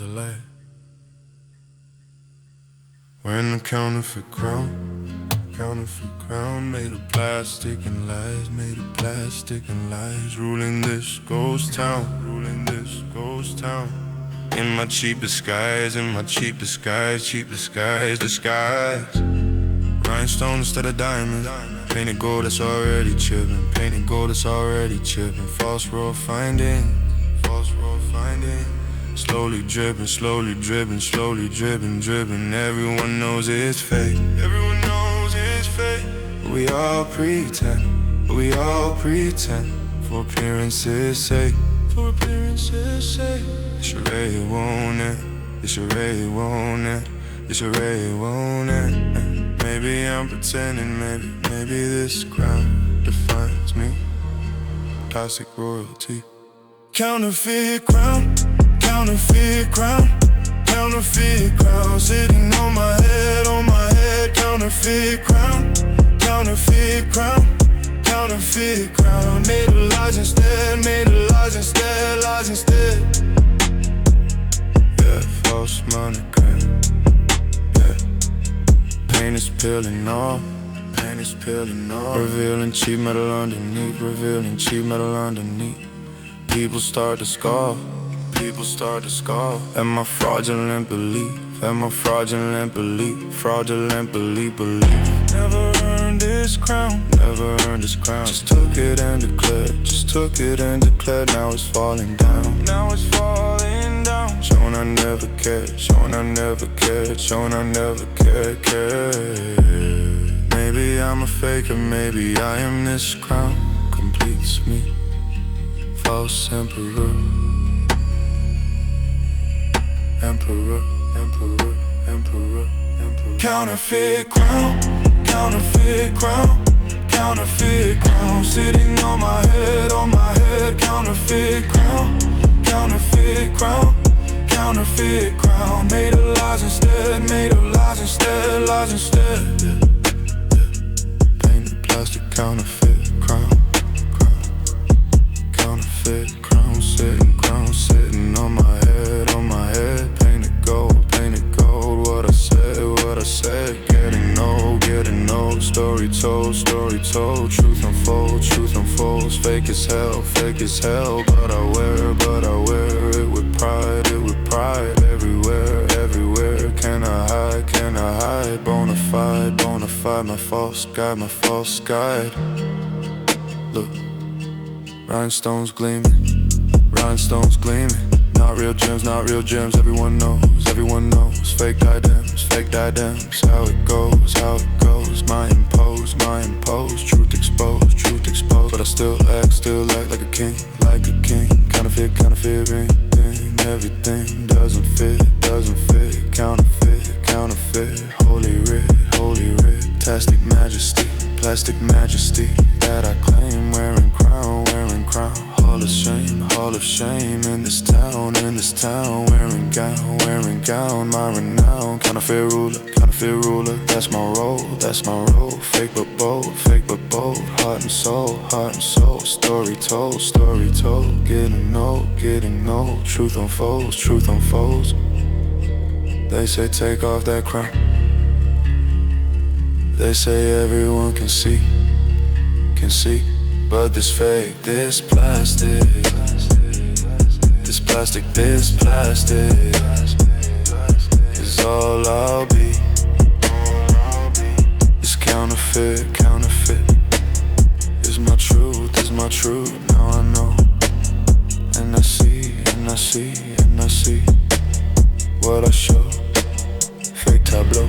a lie. Wearing a counterfeit crown made of plastic and lies, ruling this ghost town, In my cheapest skies, disguise. Rhinestone instead of diamonds, painted gold that's already chipping, false world finding. Slowly dripping, everyone knows it's fake, We all pretend, for appearance's sake, It's already won't end, Maybe I'm pretending, maybe this crown defines me. Plastic royalty. Counterfeit crown, sitting on my head, counterfeit crown, made of lies instead, Yeah, false monogram, yeah. Pain is peeling off, revealing cheap metal underneath, People start to scoff, at my fraudulent belief, Never earned this crown, Just took it and declared, now it's falling down, Shown I never cared, Maybe I'm a faker, maybe I am this crown, completes me, false emperor. Counterfeit crown, sitting on my head, counterfeit crown, made of lies instead, yeah. Painted plastic counterfeit crown, sitting on my head, painted gold, what I said, getting old, story told, truth unfolds, fake as hell, but I wear it with pride, everywhere, can I hide, bona fide, my false guide, look, rhinestones gleaming, not real gems, everyone knows, fake diadems, how it goes, my impose, truth exposed, but I still act like a king, counterfeit ring, everything doesn't fit, counterfeit, holy writ, plastic majesty, that I claim, wearing crown, hall of shame in this town, wearing gown, my renown, counterfeit ruler, that's my role, fake but bold, heart and soul, story told, getting old, truth unfolds, they say take off that crown, they say everyone can see, but this fake, this plastic is all I'll be. This counterfeit is my truth, now I know, and I see what I show, fake tableau.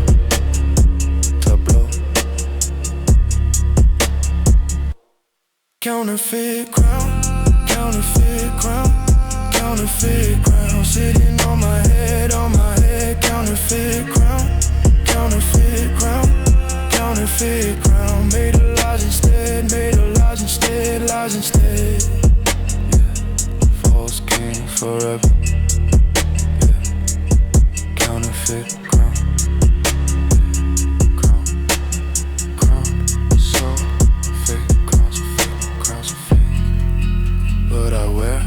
Counterfeit crown, sitting on my head, counterfeit crown, made of lies instead, yeah. False king forever, yeah. Counterfeit crown, so fake, crowns are fake, but I wear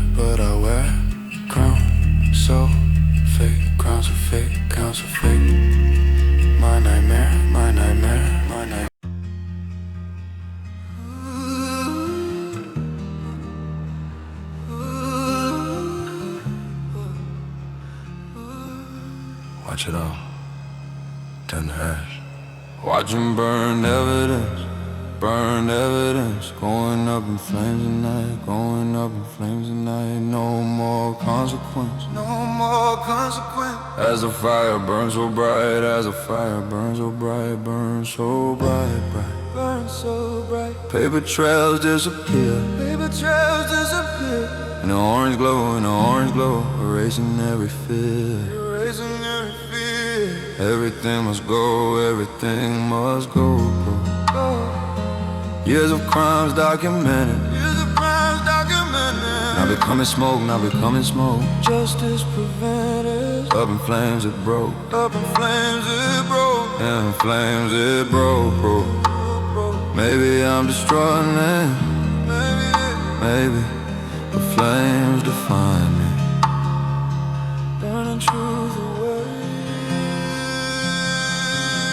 crown so fake. watch it all turn to ash. Watch 'em burn evidence, burned evidence, going up in flames at night, going up in flames at night. No more consequence, no more consequence. As the fire burns so bright, as the fire burns so bright, burns so bright, bright, burns so bright. Paper trails disappear, paper trails disappear. In the orange glow, in the orange glow, erasing every fear, erasing every fear. Everything must go, everything must go, go, go. Years of crimes documented, years of crimes documented. Now becoming smoke, now becoming smoke. Justice prevented. Up in flames it broke, up in flames it broke, in flames it broke, broke. Maybe I'm destroying it, maybe the flames define me. Burning truth away.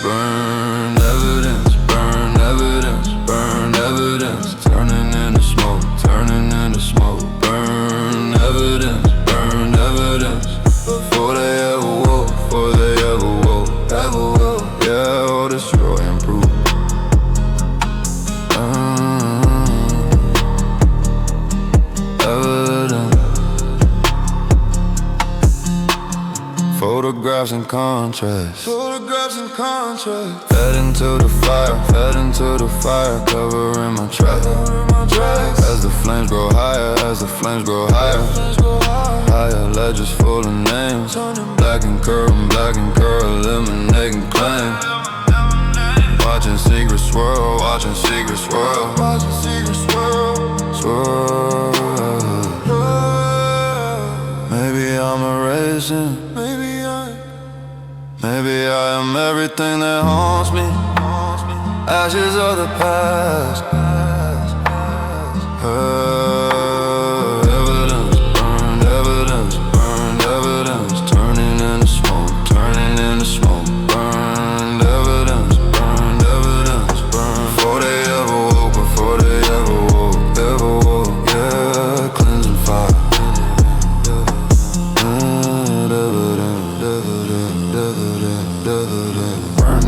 Burn evidence, burn evidence, burn evidence, turning into smoke, turning into smoke. Burn evidence, burn evidence, before they ever woke, before they ever woke, ever woke. Yeah, I'll destroy and prove. Photographs and contrast, photographs and contrast. Fed into the fire, fed into the fire, covering my tracks. As the flames grow higher, as the flames grow higher, higher ledges full of names. Black and curl, eliminating claims. Watching secrets swirl, watching secrets swirl, watching secrets swirl, swirl. Maybe I'm erasing, maybe I am everything that haunts me. Ashes of the past. Evidence, burned evidence, burned evidence, turning into smoke, turning into smoke. Burned evidence, burned evidence, burned. Before they ever woke, before they ever woke, ever woke. Yeah, cleansing fire.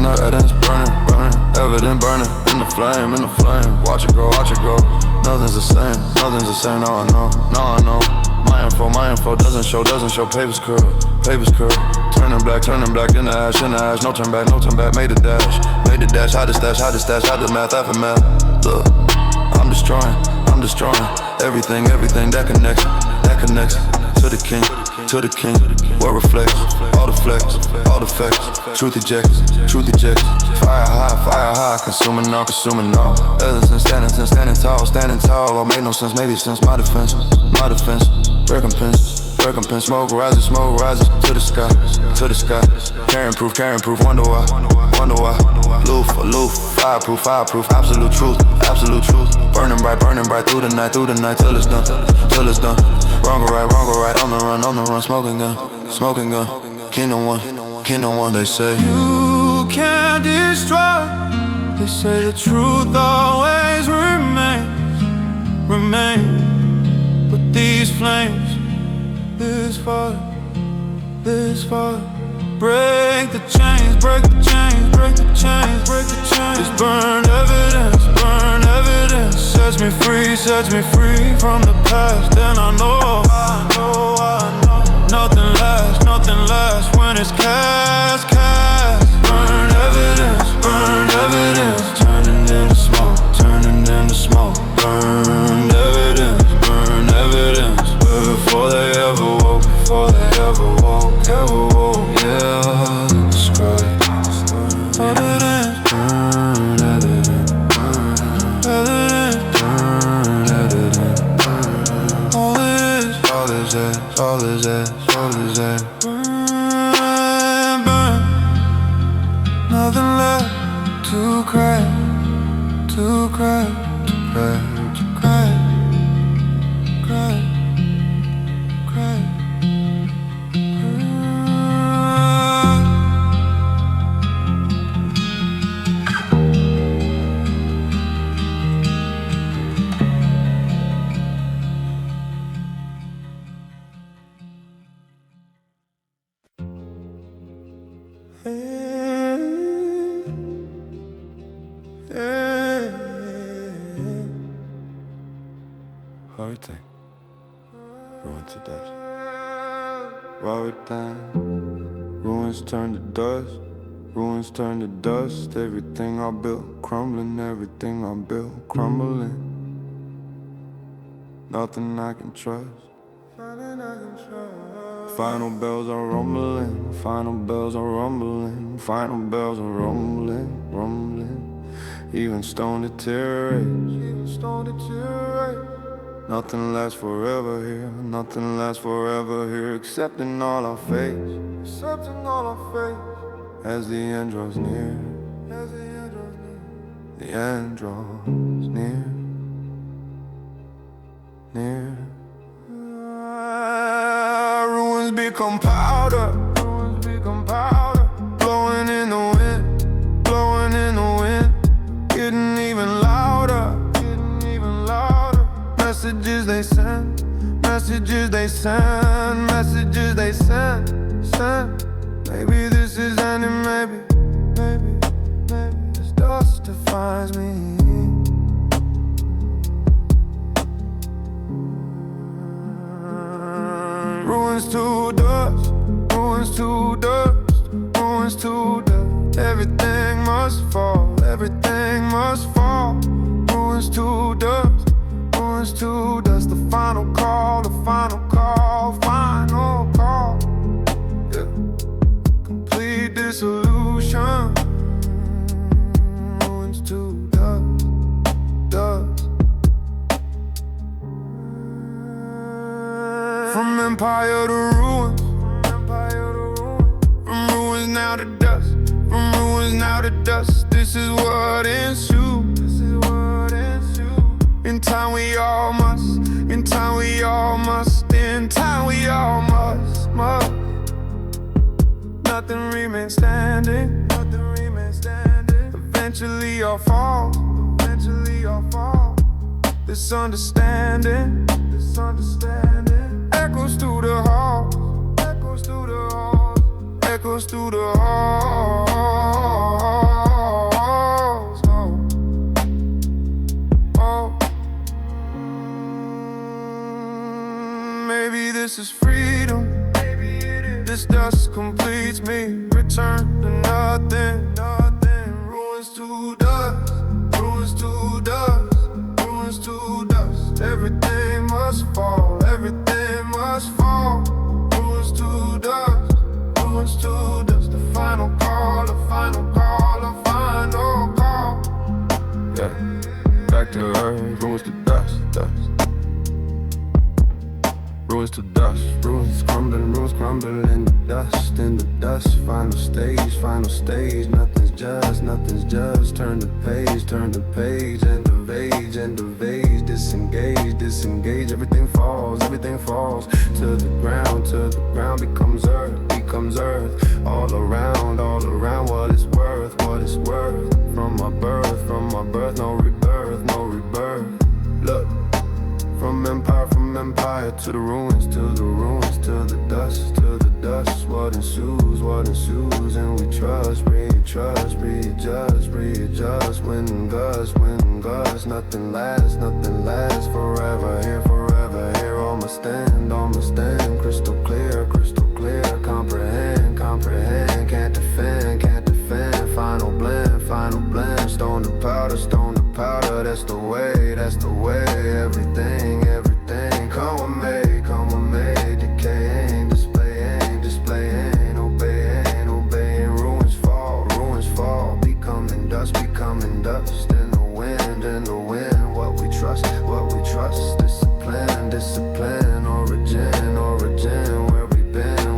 Evidence burning, burning, evidence burning, in the flame, in the flame. Watch it go, watch it go. Nothing's the same, nothing's the same. No, I know, no, I know. My info doesn't show, papers curl, papers curl. Turning black in the ash, no turn back, no turn back. Made the dash, hide the stash, hide the stash, hide the math, aftermath. Look, I'm destroying everything that connects to the king, what reflects, all the flex, all the facts, truth ejects, fire high, consuming all, ever since standing tall, all made no sense, maybe since my defense, recompense, smoke rises to the sky, carrying proof, wonder why, aloof, fireproof, absolute truth, burning bright through the night, till it's done, wrong or right, on the run, smoking gun, kingdom one, they say, you can't destroy, they say the truth always remains, but these flames, this fire, break the chains, it's burned evidence, sets me free from the past, and I know, nothing lasts when it's cast, burned evidence, turning into smoke, burned evidence, before they ever woke, yeah, describe. Evidence, burned evidence, all is that. Burn, nothing left to cry. Everything ruined to dust. Everything ruins turn to dust. Ruins turn to dust. Everything I built crumbling. Everything I built crumbling. Nothing I can trust. Final bells are rumbling. Final bells are rumbling. Final bells are rumbling, rumbling. Even stone deteriorates. Nothing lasts forever here. Nothing lasts forever here. Accepting all our fates. As the end draws near. The end draws near. Ruins become powder. Blowing in the wind. Getting even louder. Messages they send. Maybe this is ending, maybe this dust defines me. Ruins to dust. Everything must fall. Ruins to dust. The final call. Yeah. Complete dissolution. Ruins to dust. From empire to ruins. From ruins now to dust. This is what ensues. In time we all must. Nothing remains standing. Eventually all fall. This understanding echoes through the halls. Maybe this is freedom. This dust completes me. Return to nothing. Ruins to dust. Everything must fall. Ruins to dust. The final call. Yeah. Back to earth. Ruins to dust. Ruins to dust, ruins crumbling, in the dust, final stage, nothing's just, turn the page, end of age, disengage, everything falls, to the ground becomes earth, all around, what it's worth, from my birth, no rebirth, look. From empire to the ruins, to the dust, what ensues, and we trust, readjust, when gusts, nothing lasts, forever here, all my stand, crystal clear, comprehend, can't defend, final blend, stone to powder, that's the way, everything, come with me, decaying, displaying, obeying, ruins fall, becoming dust, in the wind, what we trust, discipline, origin,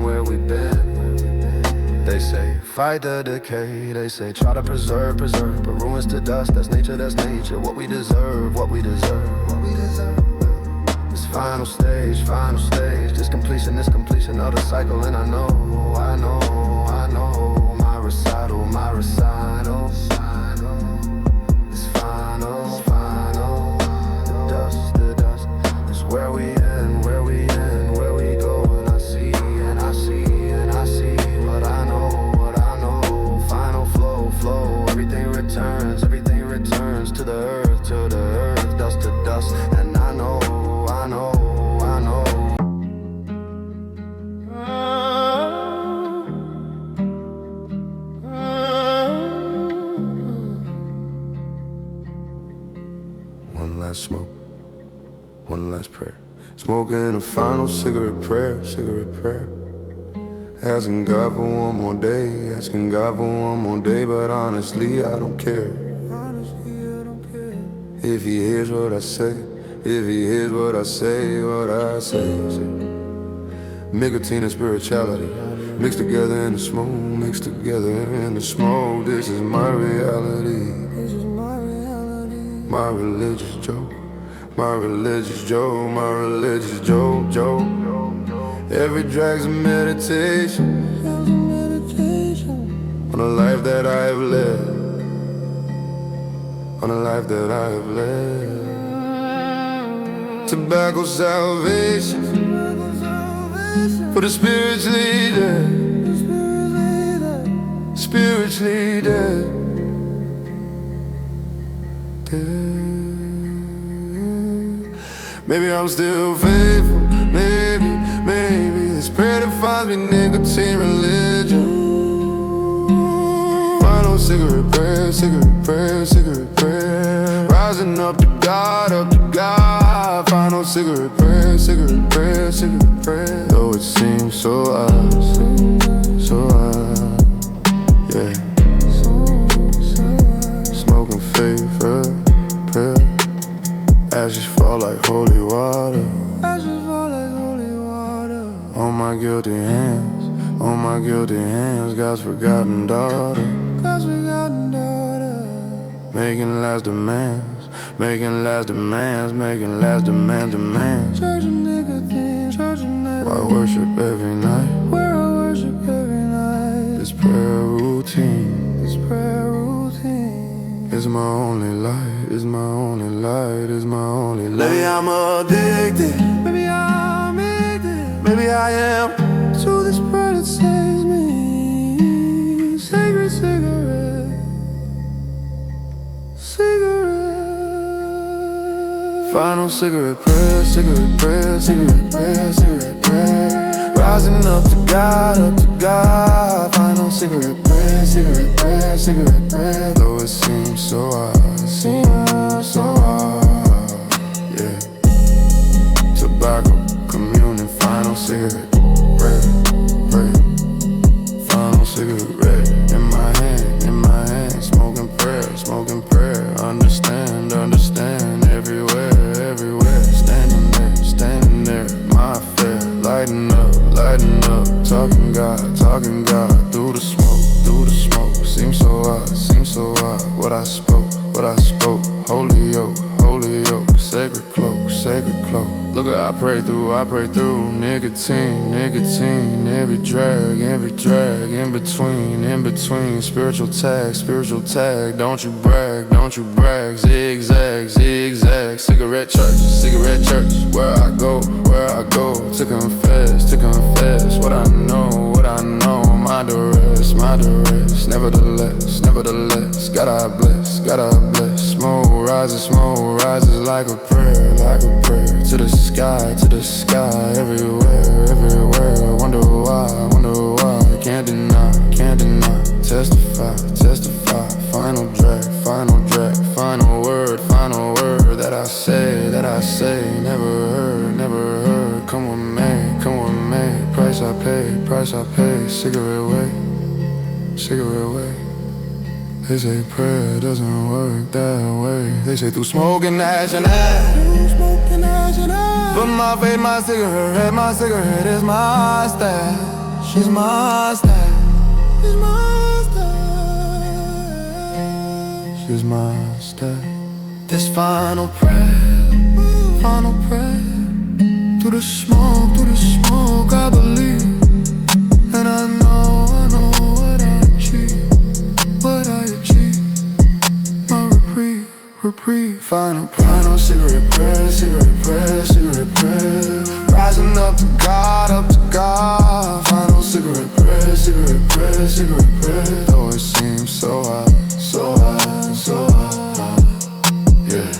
where we been, they say, fight the decay, they say, try to preserve, but ruins to dust, that's nature, what we deserve, This final stage, this completion of the cycle, and I know, my recital, this final, the dust, is where we end, where we go, and I see, what I know, final flow, everything returns, else. And I know. One last smoke, one last prayer. Smoking a final cigarette prayer. Asking God for one more day, but honestly I don't care. If he hears what I say, what I say. Nicotine and spirituality mixed together in the smoke, This is my reality. My religious joke. Every drag's a meditation on a life that I have led. Tobacco salvation for the spiritually dead. Maybe I'm still faithful, maybe this prayer defines me, nicotine religion. Final cigarette prayer, rising up to God, final cigarette prayer, though it seems so odd, yeah. Smoking favorite prayer. Ashes fall like holy water. On my guilty hands, God's forgotten daughter. Making last demands. Church and nicotine. Why worship every night? This prayer routine. Is my only light, Maybe I'm addicted, maybe I am. To this prayer that saves me. Sacred cigarette. Final cigarette prayer. Rising up to God, final cigarette prayer. Though it seems so hard, yeah. Tobacco, communion, final cigarette prayer. Final cigarette in my hand, smoking prayer. Understand, everywhere. Standing there, my affair. Lighting up, talking God through the smoke. Seems so odd, what I spoke. Holy yoke, sacred cloak. Look, I pray through nicotine. Every drag, in between. Spiritual tag. Don't you brag. Zigzag. Cigarette church. Where I go to confess. What I know. My duress. Nevertheless. God I bless. Smoke rises like a prayer. To the sky, everywhere. Wonder why. Can't deny. Testify. Final drag. Final word that I say. Never heard. Come with me. Price I pay. Cigarette way. They say prayer doesn't work that way. They say through smoke and ash and ash. But my faith, my cigarette is my stash. She's my stash. This final prayer. Through the smoke, I believe. And I know what I achieve. My reprieve. Final cigarette prayer. Rising up to God. Final cigarette prayer. Though it seems so hard, yeah.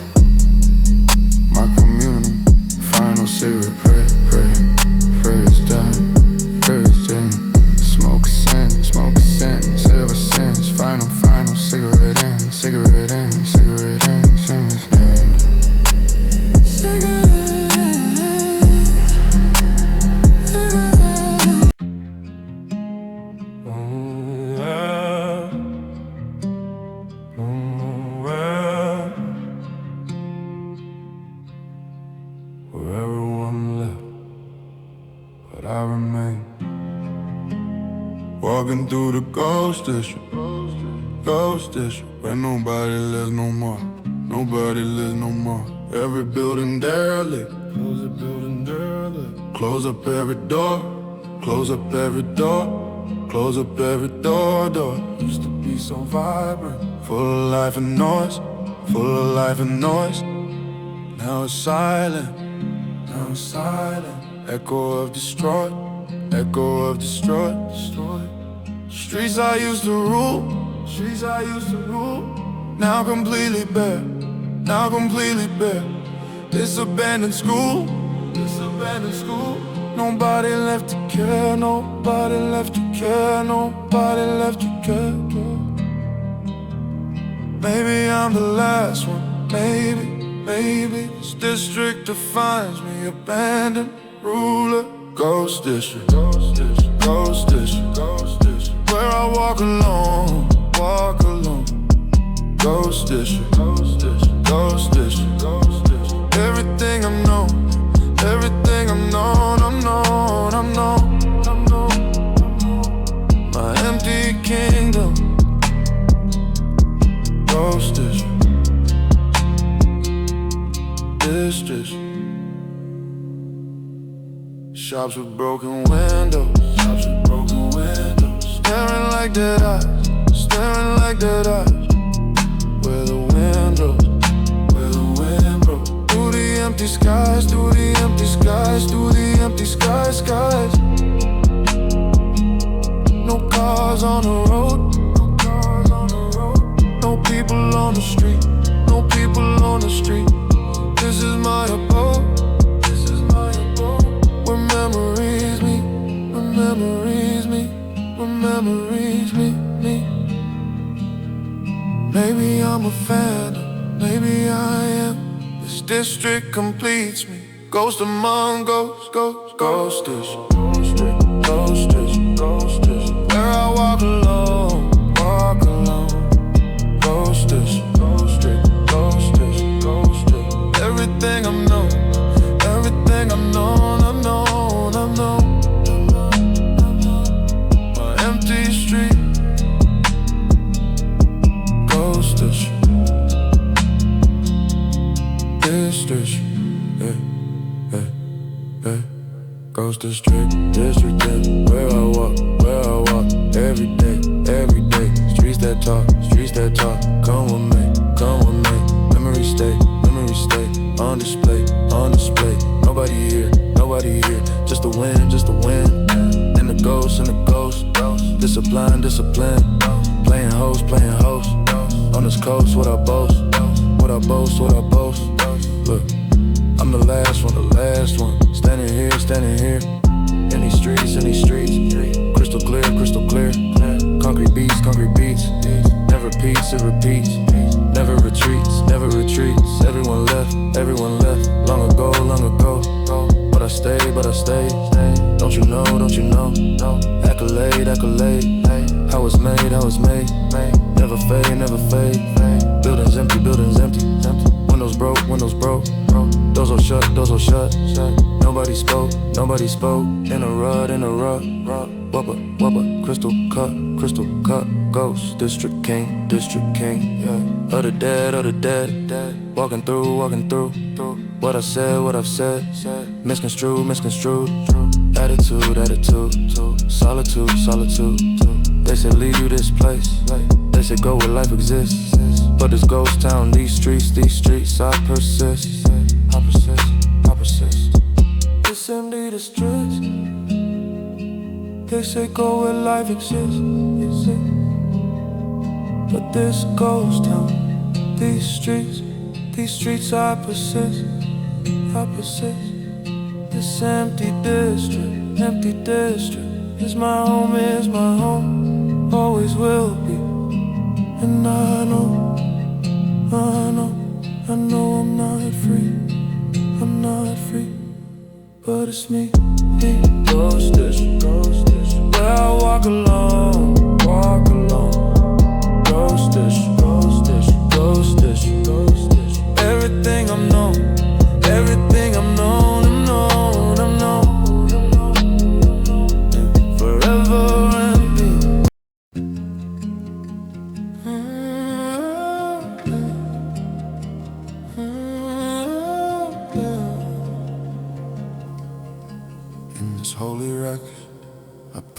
Walking through the ghost district, where nobody lives no more. Nobody lives no more. Every building derelict, close the building derelict. Close up every door, close up every door, close up every door. Used to be so vibrant, full of life and noise, full of life and noise. Now it's silent, now it's silent. Echo of destroyed, echo of destroyed. Streets I used to rule, streets I used to rule. Now completely bare, now completely bare. This abandoned school, this abandoned school. Nobody left to care, nobody left to care, nobody left to care. Maybe I'm the last one, maybe this district defines me. Abandoned ruler, ghost district, ghost district, ghost district, ghost district. Where I walk alone, walk alone. Ghost district, ghost district, ghost district, ghost district. Everything I'm known, everything I'm known, I'm known, I'm known, I'm known. My empty kingdom, ghost district, district. Shops with broken windows, shops with broken windows. Staring like dead eyes, staring like dead eyes. Where the wind blows, where the wind blows. Through the empty skies, through the empty skies, through the empty skies, skies. No cars on the road, no cars on the road. No people on the street, no people on the street. This is my abode, this is my abode. Where memories me, where memories me, where memories me. Maybe I'm a phantom, maybe I am. This district completes me. Ghost among ghosts, ghosts, ghosters, ghosters, ghosters. Where I walk alone, walk alone. Ghosters, ghosters, ghosters, ghosters. Everything I'm known, everything I'm known, I'm known, I'm known. My empty street. District, Ghost district, district, where I walk, every day. Streets that talk, come with me. Memories stay, on display. Nobody here, just the wind, and the ghost. Discipline, playing host. On this coast, what I boast. Look, I'm the last one. Standing here. In these streets. Crystal clear. Concrete beats. Never peace, it repeats. Never retreats. Everyone left. Long ago. But I stay. Don't you know? Accolade. How it's made. Never fade. Buildings empty. Windows broke. Doors all shut. Nobody spoke. In a rut. Wubba. Crystal cut. Ghost. District king. Yeah. Of the dead. Walking through. What I said, what I've said. Misconstrued. Attitude. Solitude. They said leave you this place. They said go where life exists. But this ghost town, these streets, I persist. This empty the streets. They say go where life exists. But this ghost town, these streets, I persist. This empty district is my home, always will be. And I know I'm not free, but it's me. Ghost district, where I walk alone. Ghost district, everything I'm known, I'm known. Forever and be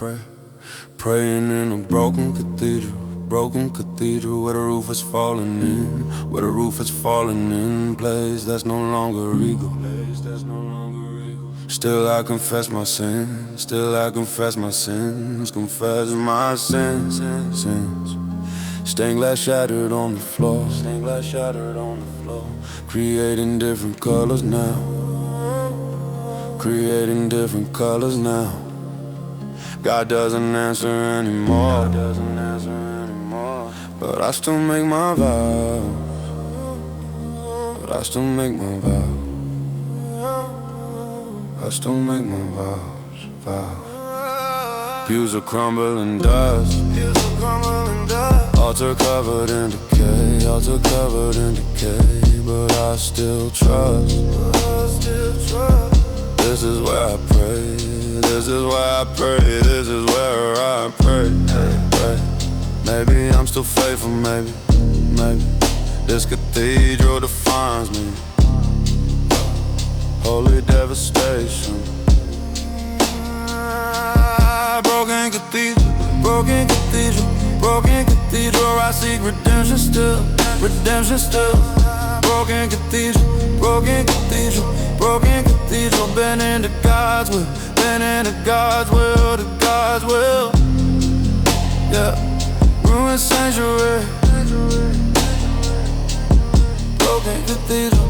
pray. Praying in a broken cathedral where the roof is falling in, where the roof is falling in, place that's no longer regal. Still I confess my sins, still I confess my sins, confess my sins. Stained glass shattered on the floor, creating different colors now, creating different colors now. God doesn't answer anymore, but I still make my vows, but I still make my vows, I still make my vows. Pews are crumbling dust, altar covered in decay, but I still trust. This is where I pray, this is where I pray, this is where I pray. Maybe I'm still faithful, maybe this cathedral defines me. Holy devastation. Broken cathedral, I seek redemption still. Broken cathedral, bent into God's will, to God's will. Yeah, ruined sanctuary. Broken cathedral.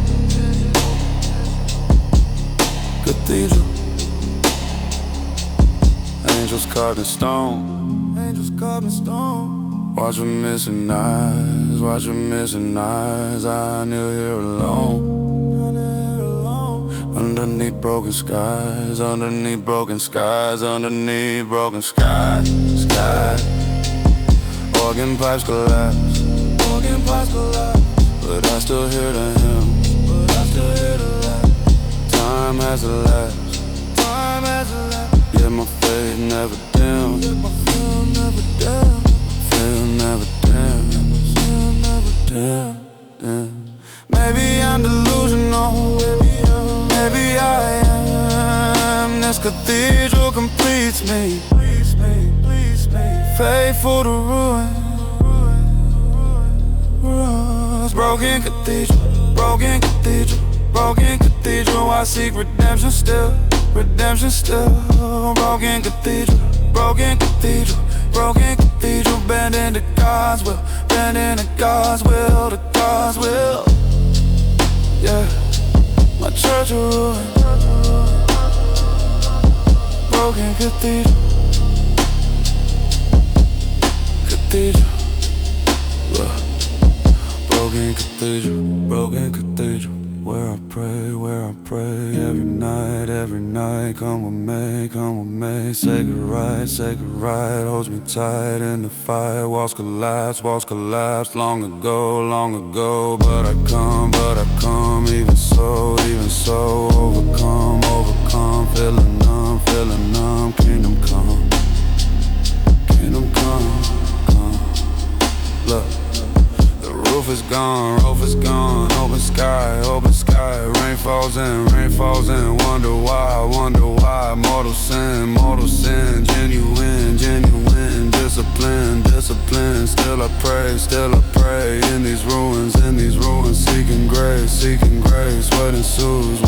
Angels carved in stone. Watch them missing eyes, I kneel here alone. Underneath broken skies, Organ pipes collapse, but I still hear the hymns, Time has elapsed, yet my faith never dim, feel never dim. Maybe I'm delusional, maybe I am. This cathedral completes me, faithful to ruins. Broken cathedral, I seek redemption still. Broken cathedral, bend into God's will, to God's will. Yeah, my church a ruin. Broken cathedral. Broken cathedral, where I pray, every night, come with me, sacred right, holds me tight in the fight, walls collapse, long ago, but I come, even so, overcome, feeling numb, kingdom come, look. Roof is gone, open sky, rain falls in, wonder why, mortal sin, genuine, discipline, still I pray, in these ruins, seeking grace, what ensues,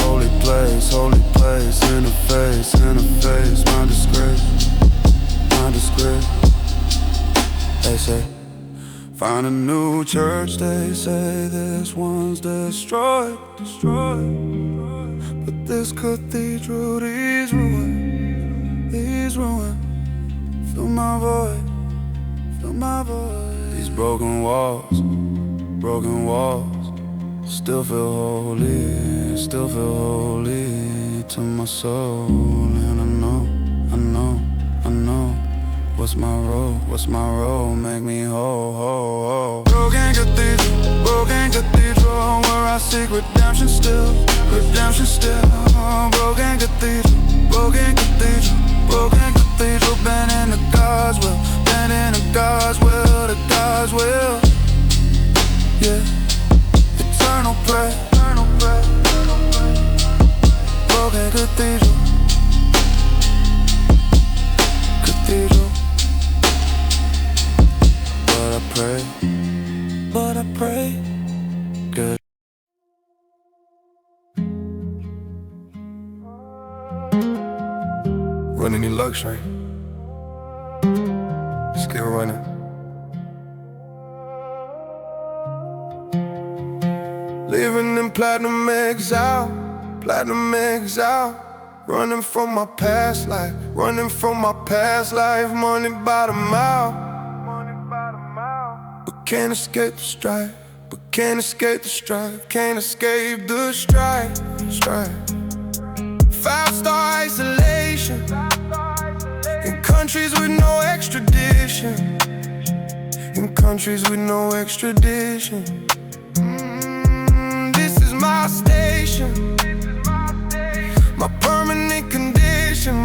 holy place, in the face, my disgrace, they say. Find a new church, they say this one's destroyed. But this cathedral, these ruins, fill my void. These broken walls, still feel holy to my soul. And I know. What's my role, make me whole. Broken cathedral, where I seek redemption still. Broken cathedral, bent into God's will, to God's will. Yeah, eternal prayer. Broken cathedral. pray. Good. Running in luxury, still running. Living in platinum exile, running from my past life, money by the mile. But can't escape the strife, can't escape the strife. 5-star isolation in countries with no extradition, This is my station, my permanent condition,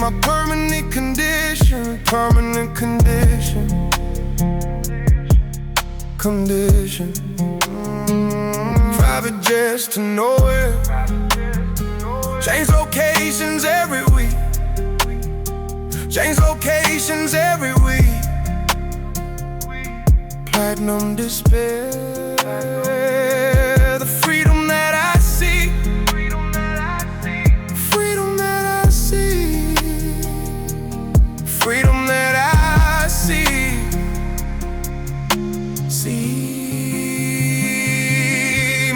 Private jets to nowhere, change locations every week, Platinum despair, the freedom that I see,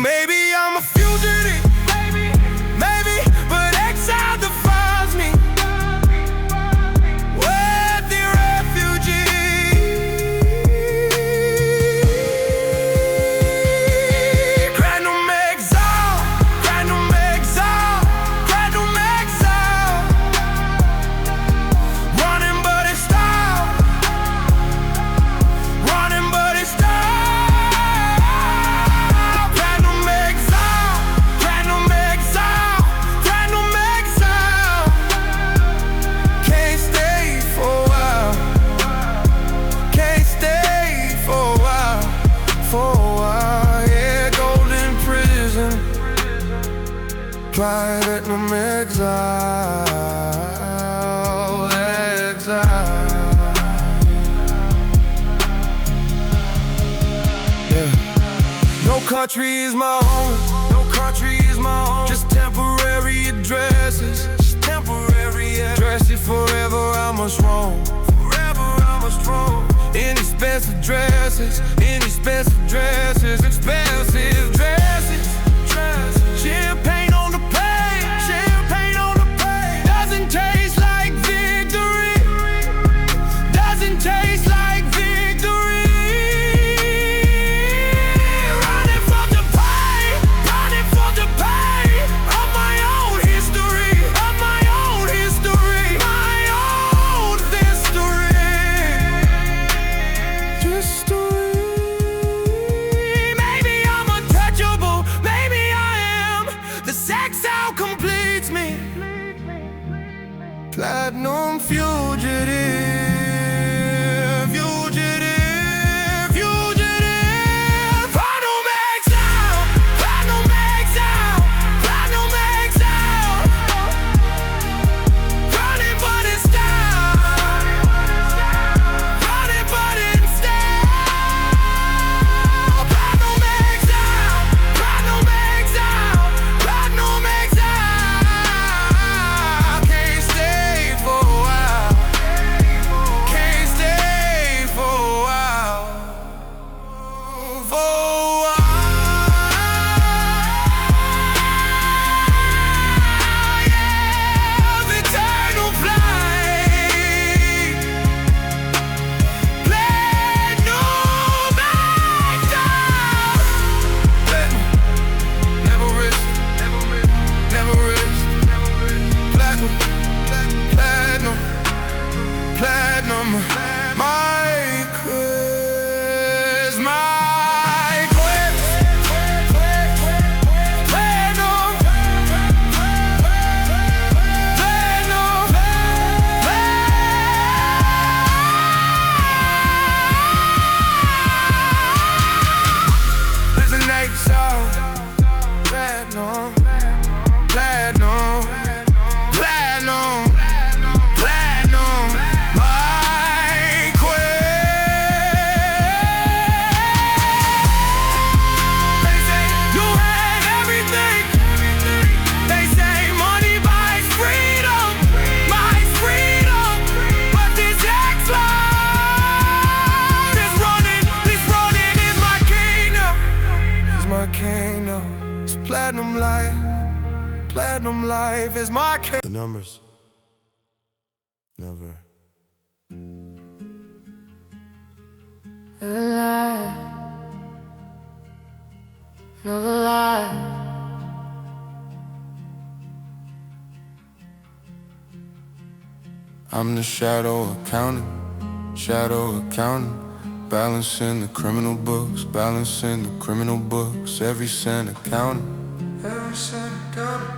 Maybe I'm a fugitive, maybe, but exile defines me. Worthy refugee, platinum exile, running but it's style, Platinum exile. Yeah. No country is my home, just temporary addresses, Dressed forever I must roam, Inexpensive dresses, expensive dresses, champagne on the page, doesn't taste like victory, running from the pain of my own history, my own history. Just story. can't know. It's platinum life. Platinum life is my case. The numbers never. Alive, not alive. I'm the shadow accountant, balancing the criminal books, balancing the criminal books, every cent accounting, every cent accounting.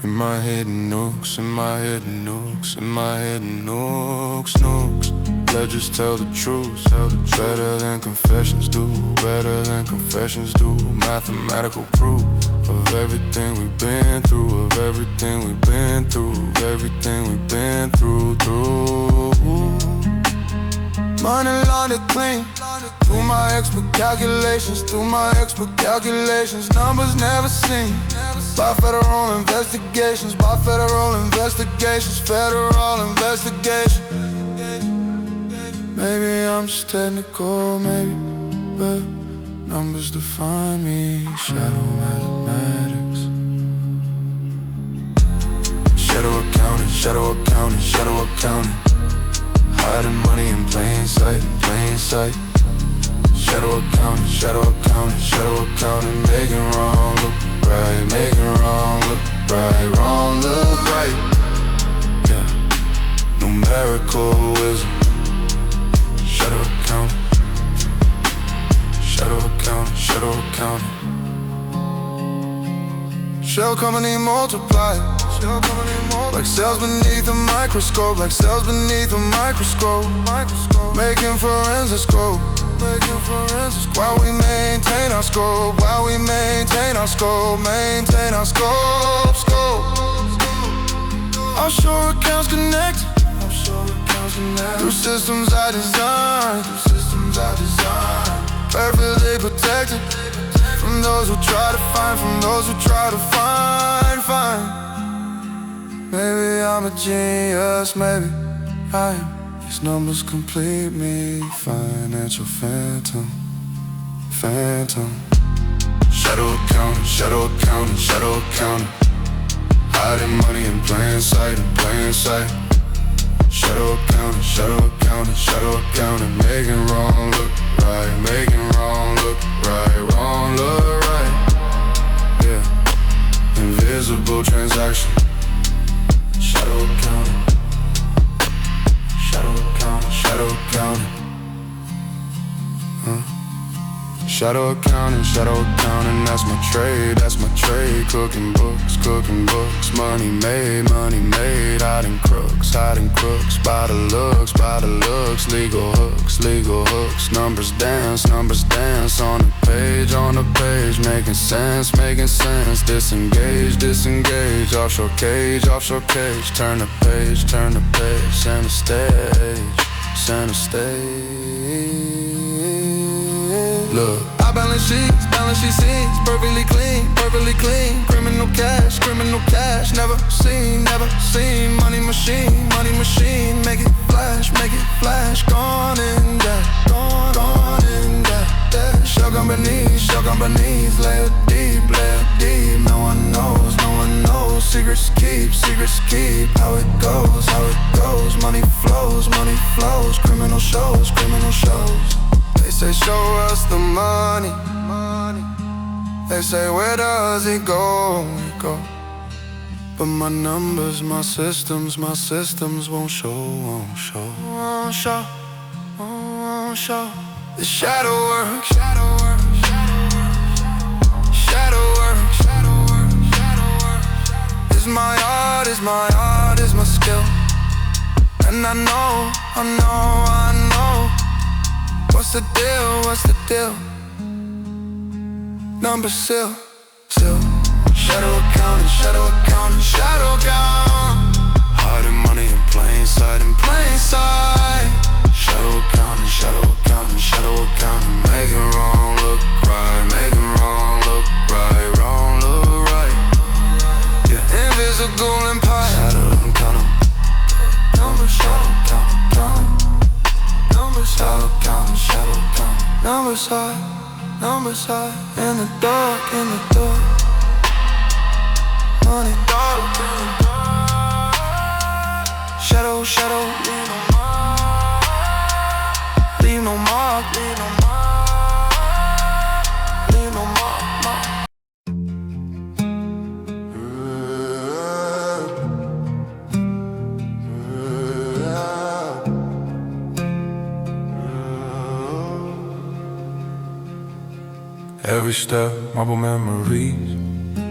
In my hidden nooks, in my hidden nooks, in my hidden nooks, nooks. Ledgers tell the truth, better than confessions do, better than confessions do. Mathematical proof of everything we've been through, of everything we've been through, everything we've been through. Money laundered clean, through my expert calculations, through my expert calculations. Numbers never seen by federal investigations, by federal investigations, federal investigations. Maybe I'm just technical, maybe, but numbers define me. Shadow mathematics. Shadow accounting, shadow accounting, shadow accounting. Hiding money in plain sight, in plain sight. Shadow accounting, shadow accounting, shadow accounting. Making wrong look right, making wrong look right, wrong look right. Yeah, numerical wisdom. Shadow accounting, shadow accounting, shadow accounting. Shell company multiply, like cells beneath a microscope, like cells beneath a microscope. Making forensics go, making forensics. While we maintain our scope, while we maintain our scope, maintain our scope, scope. Offshore accounts connected, through systems I designed, through systems I designed. Perfectly protected from those who try to find, from those who try to find. Maybe I'm a genius, maybe I am. These numbers complete me. Financial phantom, phantom. Shadow accounting, shadow accounting, shadow accounting. Hiding money in plain sight, in plain sight. Shadow accounting, shadow accounting, shadow accounting. Making wrong look right, making wrong look right, wrong look right. Yeah, invisible transaction. Shadow accounting, shadow accounting, shadow accounting. Shadow accounting, that's my trade, that's my trade. Cooking books, money made, hiding crooks, by the looks, legal hooks, numbers dance on the page, making sense, disengage, offshore cage, turn the page, center stage. Look, I balance sheets, perfectly clean, criminal cash, never seen, money machine, make it flash, gone in that, shell companies, layer deep, no one knows, secrets keep, how it goes, money flows, criminal shows. They say show us the money. They say where does it go? But my numbers, my systems won't show. The shadow work. Is my art, is my skill. And I know. What's the deal? Number still. Shadow accounting. Hiding money in plain sight. Shadow accounting. Making wrong look right, wrong look right. Yeah, invisible empire. Shadow accounting. Numbers, shadow counting. Numbers high, numbers high in the dark, in the dark. $100 in the dark. Shadow, shadow, leave no mark. Leave no mark, leave no mark. Leave no mark, mark. Every step, marble memories,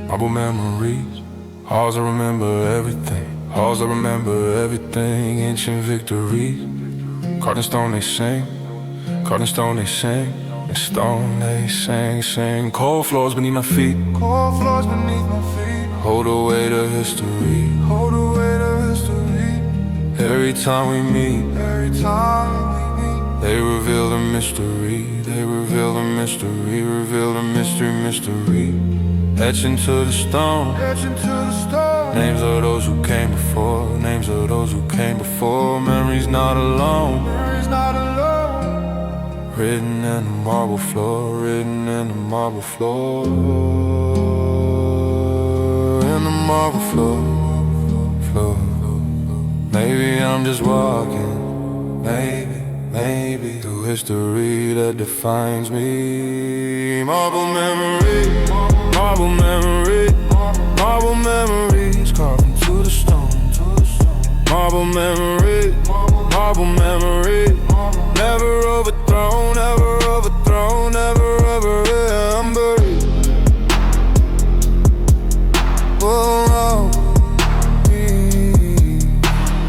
marble memories. Halls I remember everything, halls I remember everything. Ancient victories, carved in stone they sing, carved in stone they sing. In stone they sing, sing. Cold floors beneath my feet, cold floors beneath my feet. Hold the weight of history, hold the weight of history. Every time we meet, every time we meet, they reveal the mystery, they reveal the mystery, reveal the mystery, mystery. Etched into the stone, etched into the stone. Names of those who came before, names of those who came before. Memories not alone, memories not alone. Written in the marble floor, written in the marble floor. In the marble floor, floor. Maybe I'm just walking, maybe through history that defines me. Marble memory, marble memory, marble memories carved into the stone. Marble memory, marble memory, never overthrown, never overthrown, never ever buried. Whoa,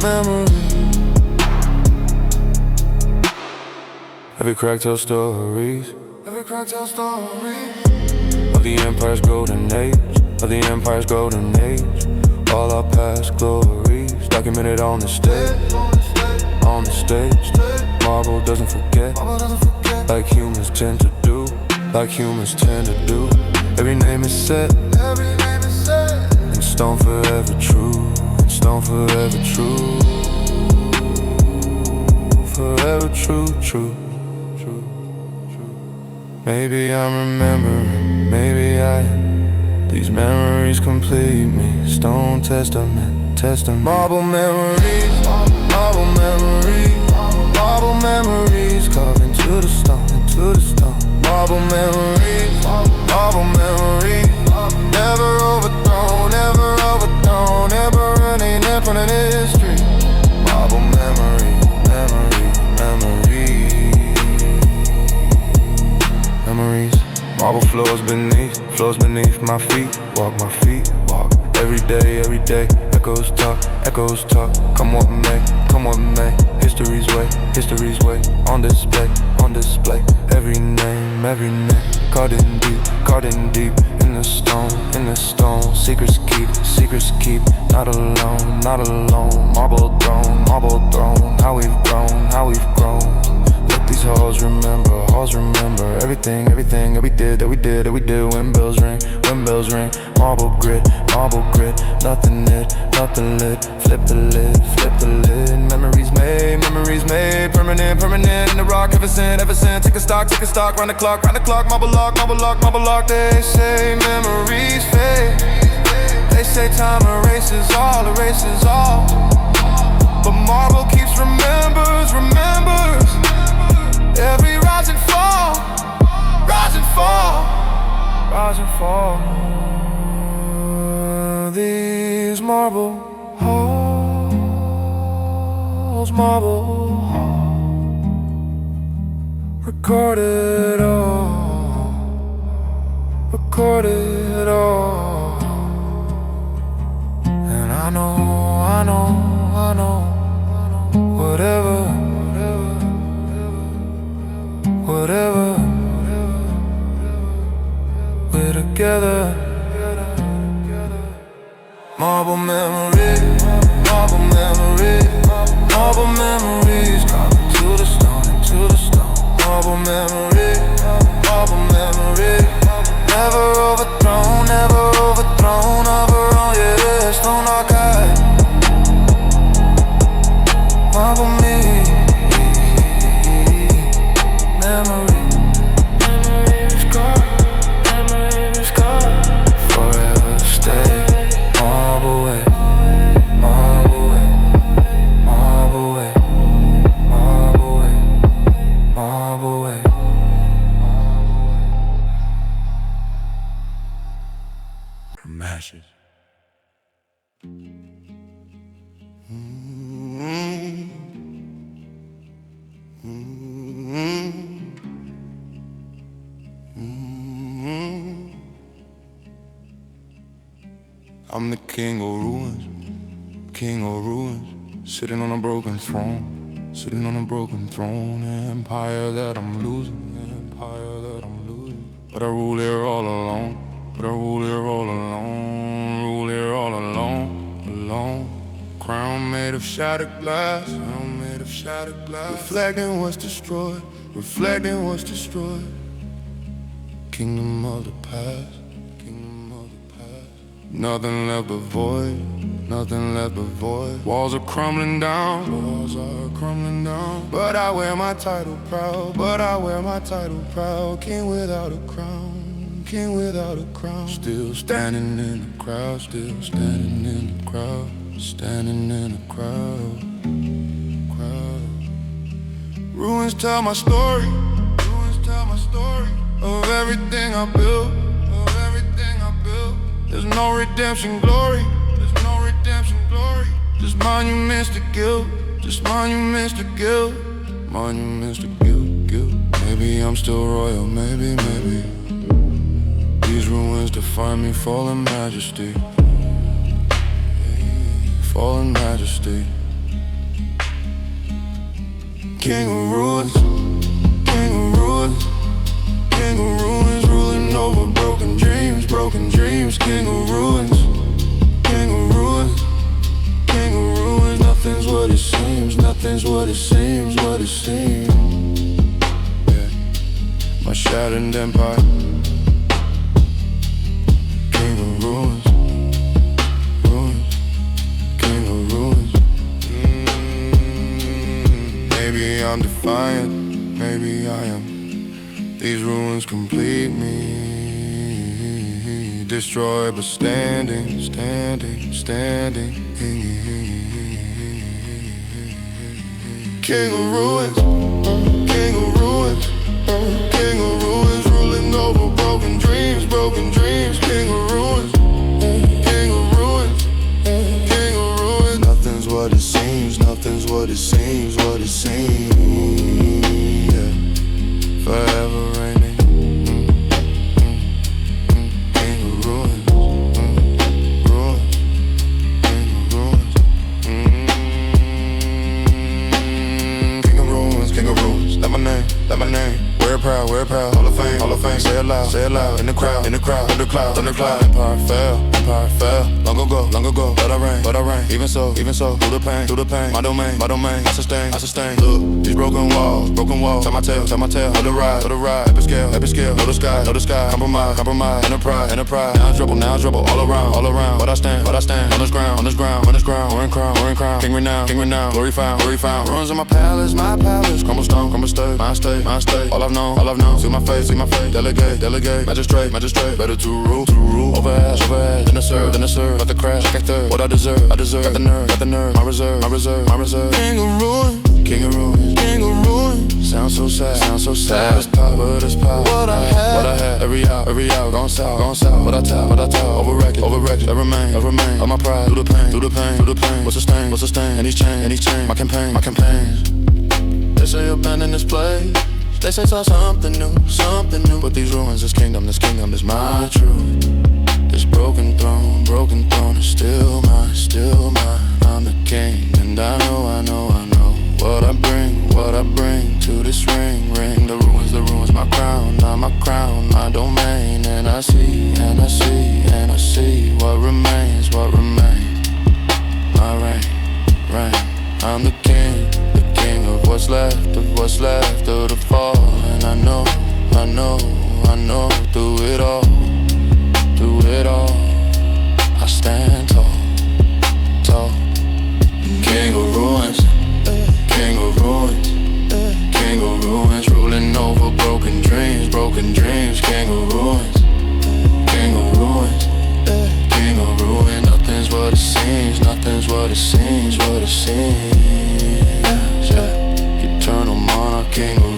memory. Every crack tells stories, every crack tells stories of the empire's golden age, of the empire's golden age. All our past glories documented on the stage, on the stage. Marble doesn't forget, like humans tend to do, like humans tend to do. Every name is set, every name is set, in stone forever true, in stone forever true, forever true, true. Maybe I'm remembering, maybe these memories complete me. Stone testament, testament. Marble memories, marble memories, marble memories carved into the stone, into the stone. Marble memories, marble memories, never overthrown, never overthrown, never running in front of history. Marble memory, memory, memory. Memories, marble floors beneath my feet. Walk my feet, walk. Every day, echoes talk, come what may, come what may. History's way, on display, on display. Every name, carved in deep, in the stone, secrets keep, not alone, not alone. Marble throne, how we've grown. Let these halls remember, everything that we did, when bells ring, marble grid, nothing lit, flip the lid, memories made, permanent, in the rock, ever since, take a stock, round the clock, marble lock, they say memories fade, they say time erases all, but marble keeps remembers, every rise and fall, these marble halls, recorded all, and I know, whatever, we're together. Marble memories, carved into the stone, marble memories, never overthrown, overall, yeah, stone archive. Marble me, memories carved. from ashes. I'm the king of ruins, sitting on a broken throne, empire that I'm losing, but I rule here all alone, alone. Crown made of shattered glass, reflecting what's destroyed, kingdom of the past. Nothing left but void, walls are crumbling down, but I wear my title proud, king without a crown, still standing in the crowd, Ruins tell my story, of everything I built. There's no redemption glory, just monuments to guilt, guilt. Maybe I'm still royal, maybe. These ruins define me, fallen majesty. King of ruins, ruling over broken dreams, king of ruins, nothing's what it seems, yeah. My shattered empire, king of ruins, king of ruins. Maybe I'm defiant, maybe I am. These ruins complete me, destroyed but standing. King of ruins, ruling over broken dreams, king of ruins, nothing's what it seems, yeah. Forever reigning, king of ruins, king of ruins. Let my name, wear proud, Hall of Fame, say it loud, in the crowd, thundercloud, empire fell, long ago, but I reign, even so, through the pain, my domain, I sustain, look, these broken walls, tell my tale, to the ride, epic scale, know the sky, compromise, enterprise, now I dribble, all around, but I stand, on this ground, wearing crown, king renowned, glory found, ruins in my palace, crumble stone, my state, all I've known, see my face, delegate, magistrate, better to rule, overhead, then to serve, let the crash, like a third, what I deserve, got the nerve, my reserve, king of ruins, sound so sad, but it's power, what I had, every hour, gone south, what I tell, over wreckage, I remain, of my pride, through the pain, what's the stain, and each chain, my campaigns, they say abandon this place, they say saw something new, but these ruins, this kingdom is my truth. This broken throne is still mine, I'm the king, and I know what I bring to this ring, the ruins, my crown, my domain, and I see what remains, my reign, I'm the king of what's left of the fall, and I know, through it all, I stand tall, king of ruins, ruling over broken dreams, king of ruins, nothing's what it seems, yeah. Eternal monarch, king of